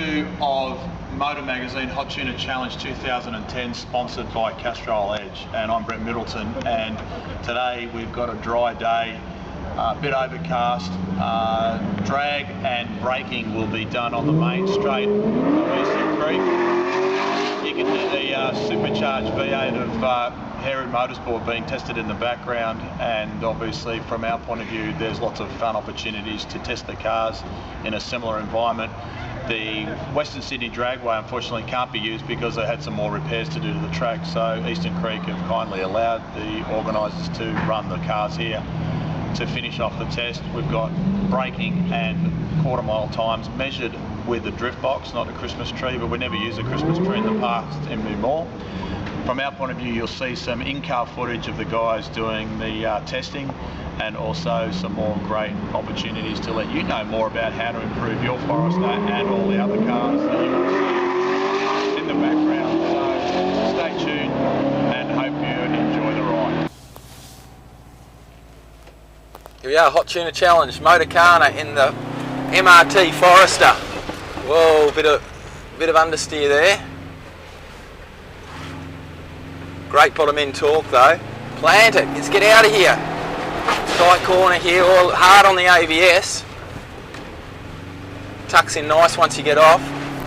2 of Motor Magazine Hot Tuner Challenge 2010, sponsored by Castrol Edge, and I'm Brett Middleton, and today we've got a dry day, a bit overcast. Drag and braking will be done on the main straight of Eastern Creek. You can hear the supercharged V8 of Herod Motorsport being tested in the background, and obviously from our point of view there's lots of fun opportunities to test the cars in a similar environment. The Western Sydney Dragway unfortunately can't be used because they had some more repairs to do to the track, so Eastern Creek have kindly allowed the organisers to run the cars here to finish off the test. We've got braking and quarter mile times measured with a drift box, not a Christmas tree, but we never used a Christmas tree in the past anymore. From our point of view, you'll see some in-car footage of the guys doing the testing, and also some more great opportunities to let you know more about how to improve your Forester and all the other cars that you will see in the background. So stay tuned and hope you enjoy the ride. Here we are, Hot Tuner Challenge, Motorcana in the MRT Forester. Whoa, bit of understeer there. Great bottom end torque though. Plant it, let's get out of here. Tight corner here, all hard on the ABS. Tucks in nice once you get off.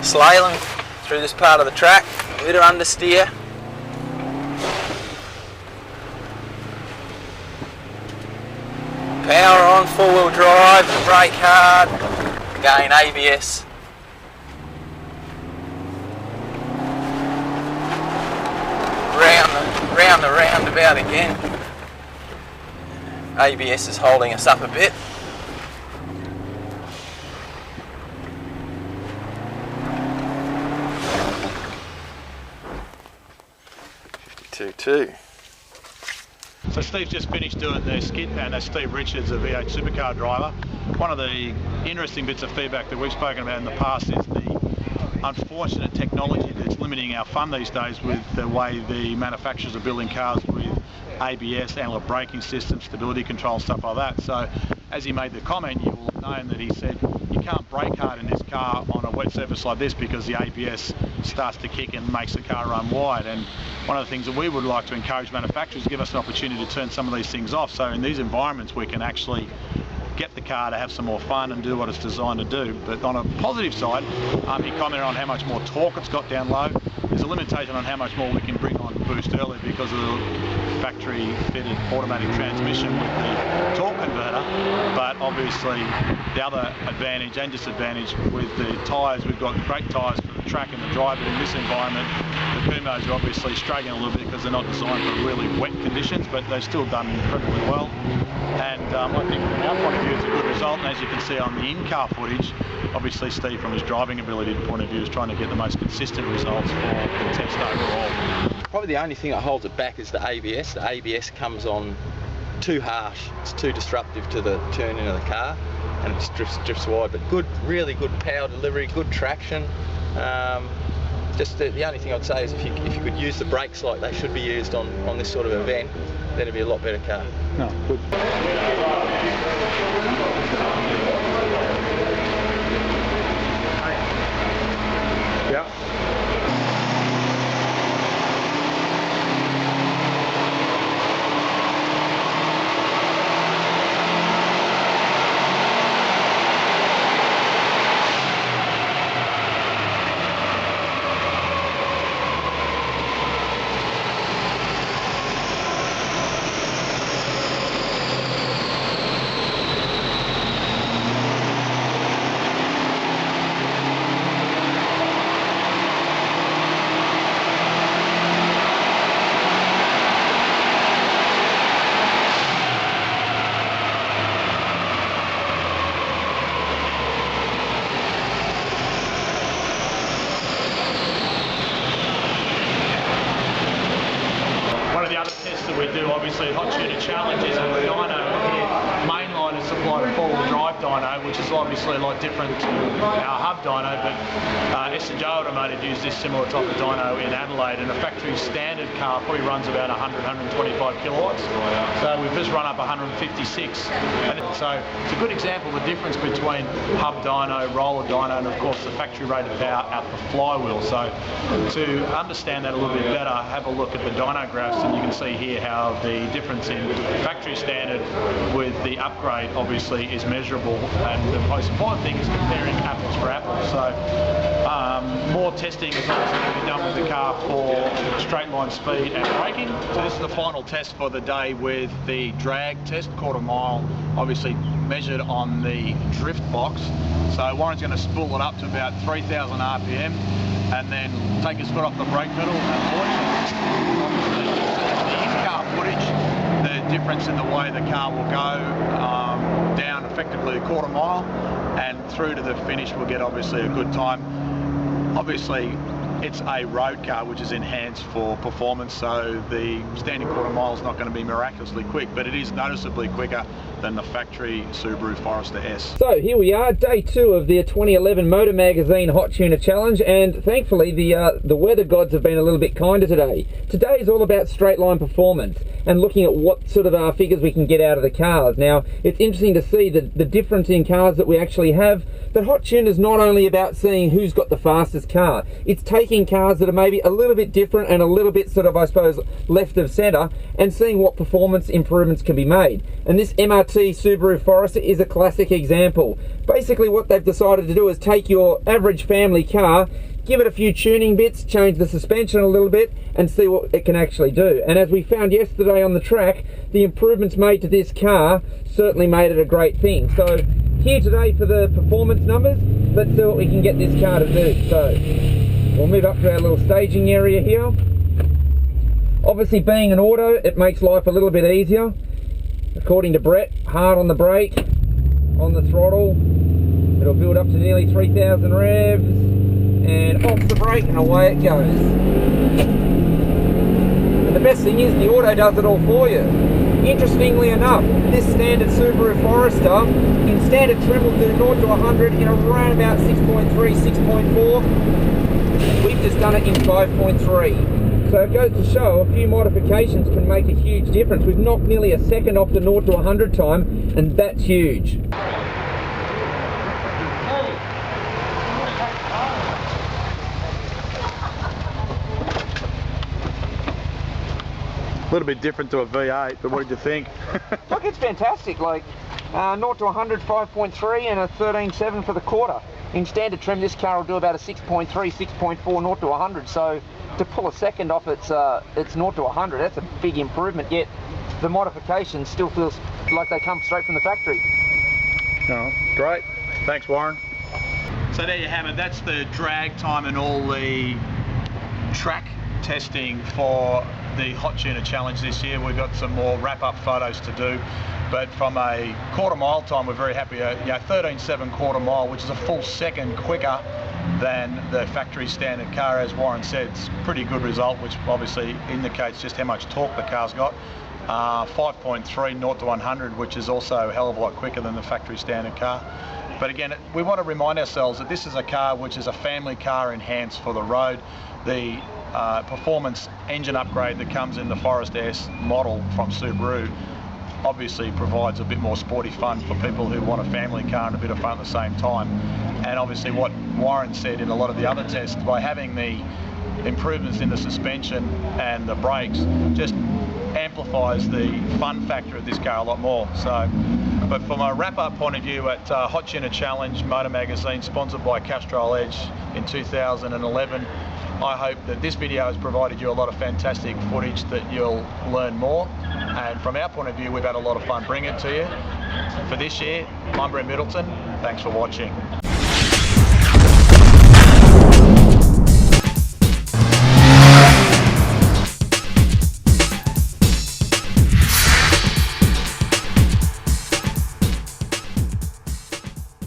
Slalom through this part of the track. A bit of understeer. Power on, four-wheel drive, brake hard. Again, ABS. Round the roundabout again. ABS is holding us up a bit. .52.2. So Steve's just finished doing the skid pan. That's Steve Richards, a V8 supercar driver. One of the interesting bits of feedback that we've spoken about in the past is the unfortunate technology that's limiting our fun these days with the way the manufacturers are building cars with ABS, analog braking system, stability control, stuff like that. So as he made the comment, you will have known that he said you can't brake hard in this car on a wet surface like this because the ABS starts to kick and makes the car run wide. And one of the things that we would like to encourage manufacturers is give us an opportunity to turn some of these things off, so in these environments we can actually get the car to have some more fun and do what it's designed to do. But on a positive side, he commented on how much more torque it's got down low. There's a limitation on how much more we can bring on boost early because of the factory fitted automatic transmission with the torque converter. But obviously the other advantage and disadvantage with the tyres, we've got great tyres for the track and the drive, but in this environment the KUMHOs are obviously struggling a little bit because they're not designed for really wet conditions, but they've still done incredibly well. And I think from our point of view it's a good result, and as you can see on the in-car footage, obviously Steve from his driving ability point of view is trying to get the most consistent results for the test overall. Probably the only thing that holds it back is the ABS. The ABS comes on too harsh, it's too disruptive to the turn-in of the car, and it just drifts wide. But good, really good power delivery, good traction. Just the only thing I'd say is if you could use the brakes like they should be used on this sort of event, then it'd be a lot better car. No, good. Yeah. One of the other tests that we do, obviously, Hot Tuner Challenge is on the Dyno here, mainliners supplied a four-wheel drive dyno, which is obviously a lot different to our hub dyno, but S&J Automotive use this similar type of dyno in Adelaide, and a factory standard car probably runs about 100-125 kilowatts. So we've just run up 156. And so it's a good example of the difference between hub dyno, roller dyno, and of course the factory rated power out the flywheel. So to understand that a little bit better, have a look at the dyno graphs, and you can see here how the difference in factory standard with the upgrade obviously is measurable, and the most important thing is comparing apples for apples. So more testing is obviously going to be done with the car for straight line speed and braking. So this is the final test for the day with the drag test, quarter mile, obviously measured on the drift box. So Warren's going to spool it up to about 3,000 RPM and then take his foot off the brake pedal and launch it. Obviously, the in-car footage, the difference in the way the car will go down effectively a quarter mile, and through to the finish we'll get obviously a good time. Obviously it's a road car which is enhanced for performance, so the standing quarter mile is not going to be miraculously quick, but it is noticeably quicker than the factory Subaru Forester S. So here we are, day 2 of the 2011 Motor Magazine Hot Tuner Challenge, and thankfully the weather gods have been a little bit kinder today. Today is all about straight line performance and looking at what sort of figures we can get out of the cars. Now, it's interesting to see the difference in cars that we actually have, but Hot Tuner is not only about seeing who's got the fastest car, it's taking cars that are maybe a little bit different and a little bit sort of, I suppose, left of centre, and seeing what performance improvements can be made. And this MRT Subaru Forester is a classic example. Basically what they've decided to do is take your average family car, give it a few tuning bits, change the suspension a little bit, and see what it can actually do. And as we found yesterday on the track, the improvements made to this car certainly made it a great thing. So here today for the performance numbers, let's see what we can get this car to do. So we'll move up to our little staging area here. Obviously being an auto, it makes life a little bit easier. According to Brett, hard on the brake, on the throttle, it'll build up to nearly 3,000 revs, and off the brake and away it goes. And the best thing is the auto does it all for you. Interestingly enough, this standard Subaru Forester in standard trim will do 0 to 100 in around about 6.3, 6.4. We've just done it in 5.3. So it goes to show a few modifications can make a huge difference. We've knocked nearly a second off the 0 to 100 time, and that's huge. A little bit different to a V8, but what did you think? Look, it's fantastic. Like 0 to 100, 5.3 and a 13.7 for the quarter. In standard trim, this car will do about a 6.3, 6.4 0 to 100. So to pull a second off its 0 to 100, that's a big improvement. Yet the modification still feels like they come straight from the factory. Oh, great. Thanks, Warren. So there you have it. That's the drag time and all the track testing for the Hot Tuner Challenge this year. We've got some more wrap-up photos to do, but from a quarter mile time, we're very happy. 13.7 quarter mile, which is a full second quicker than the factory standard car. As Warren said, it's a pretty good result, which obviously indicates just how much torque the car's got. 5.3 0 to 100, which is also a hell of a lot quicker than the factory standard car. But again, we want to remind ourselves that this is a car which is a family car enhanced for the road. The performance engine upgrade that comes in the Forester S model from Subaru obviously provides a bit more sporty fun for people who want a family car and a bit of fun at the same time. And obviously what Warren said in a lot of the other tests, by having the improvements in the suspension and the brakes, just amplifies the fun factor of this car a lot more. So, but from a wrap-up point of view at Hot Tuner Challenge Motor Magazine, sponsored by Castrol Edge in 2011, I hope that this video has provided you a lot of fantastic footage that you'll learn more. And from our point of view, we've had a lot of fun bringing it to you. For this year, I'm Brett Middleton. Thanks for watching.